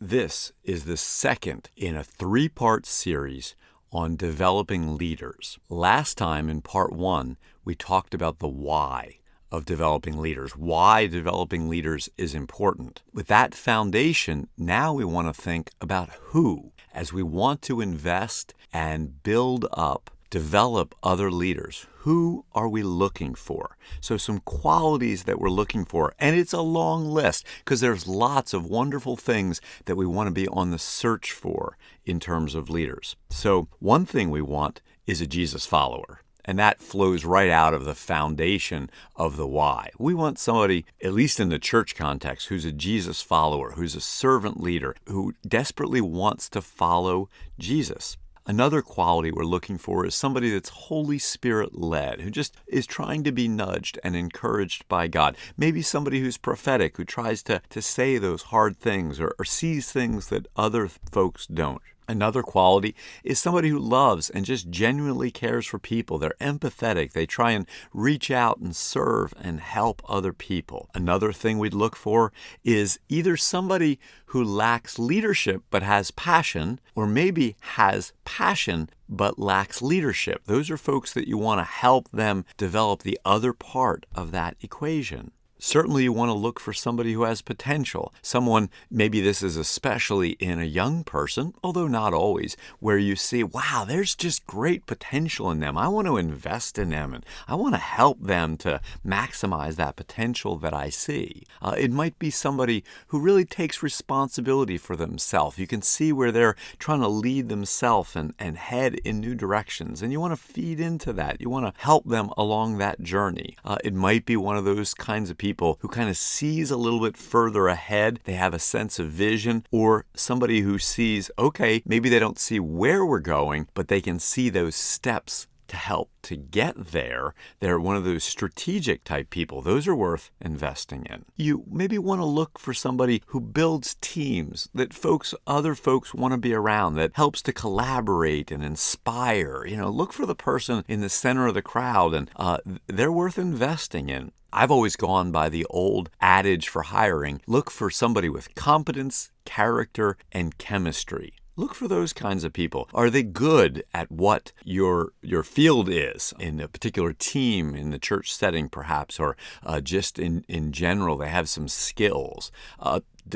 This is the second in a three-part series on developing leaders. Last time in part one, we talked about the why of developing leaders, why developing leaders is important. With that foundation, now we want to think about who, as we want to invest and build up, develop other leaders. Who are we looking for? So some qualities that we're looking for, and it's a long list because there's lots of wonderful things that we want to be on the search for in terms of leaders. So one thing we want is a Jesus follower. And that flows right out of the foundation of the why. We want somebody, at least in the church context, who's a Jesus follower, who's a servant leader, who desperately wants to follow Jesus. Another quality we're looking for is somebody that's Holy Spirit led, who just is trying to be nudged and encouraged by God. Maybe somebody who's prophetic, who tries to say those hard things or sees things that other folks don't. Another quality is somebody who loves and just genuinely cares for people. They're empathetic. They try and reach out and serve and help other people. Another thing we'd look for is either somebody who lacks leadership but has passion, or maybe has passion but lacks leadership. Those are folks that you want to help them develop the other part of that equation. Certainly you want to look for somebody who has potential. Someone, maybe this is especially in a young person, although not always, where you see, wow, there's just great potential in them. I want to invest in them and I want to help them to maximize that potential that I see. It might be somebody who really takes responsibility for themselves. You can see where they're trying to lead themselves and head in new directions, and you want to feed into that. You want to help them along that journey. It might be one of those kinds of people who kind of sees a little bit further ahead. They have a sense of vision, or somebody who sees, okay, maybe they don't see where we're going, but they can see those steps to help to get there. They're one of those strategic type people. Those are worth investing in. You maybe want to look for somebody who builds teams that other folks want to be around, that helps to collaborate and inspire. Look for the person in the center of the crowd, and they're worth investing in. I've always gone by the old adage for hiring: look for somebody with competence, character, and chemistry. Look for those kinds of people. Are they good at what your field is in a particular team, in the church setting perhaps, or just in general, they have some skills?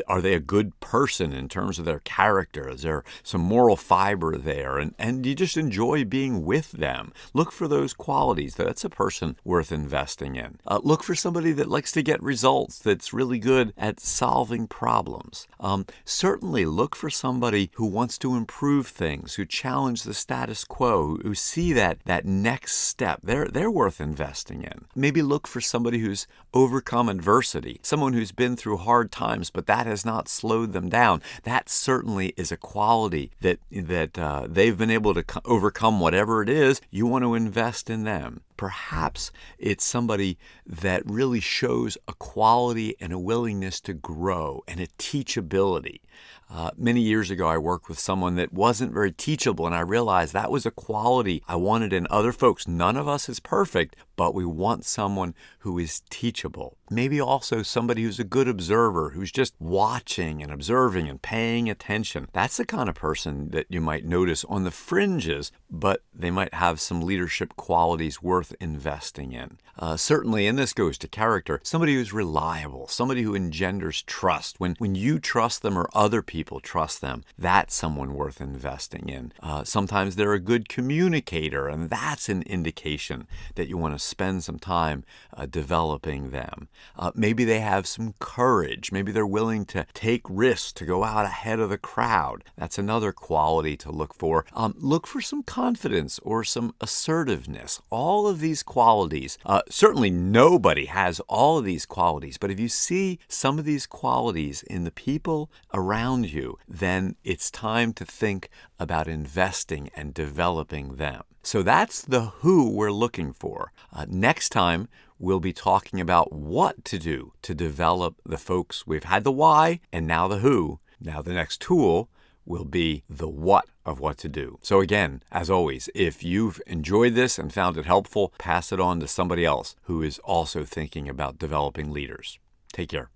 Are they a good person in terms of their character? Is there some moral fiber there? And you just enjoy being with them. Look for those qualities. That's a person worth investing in. Look for somebody that likes to get results, that's really good at solving problems. Certainly look for somebody who wants to improve things, who challenge the status quo, who see that next step. They're worth investing in. Maybe look for somebody who's overcome adversity, someone who's been through hard times, but that has not slowed them down. That certainly is a quality that they've been able to overcome whatever it is. You want to invest in them. Perhaps it's somebody that really shows a quality and a willingness to grow and a teachability. Many years ago, I worked with someone that wasn't very teachable, and I realized that was a quality I wanted in other folks. None of us is perfect, but we want someone who is teachable. Maybe also somebody who's a good observer, who's just watching and observing and paying attention. That's the kind of person that you might notice on the fringes, but they might have some leadership qualities worth investing in. Certainly, and this goes to character, somebody who's reliable, somebody who engenders trust. When you trust them or other people trust them, that's someone worth investing in. Sometimes they're a good communicator, and that's an indication that you want to spend some time developing them. Maybe they have some courage. Maybe they're willing to take risks, to go out ahead of the crowd. That's another quality to look for. Look for some confidence or some assertiveness. All of these qualities, certainly nobody has all of these qualities, but if you see some of these qualities in the people around you, then it's time to think about investing and developing them. So that's the who we're looking for. Next time, we'll be talking about what to do to develop the folks. We've had the why and now the who. Now the next tool will be the what of what to do. So again, as always, if you've enjoyed this and found it helpful, pass it on to somebody else who is also thinking about developing leaders. Take care.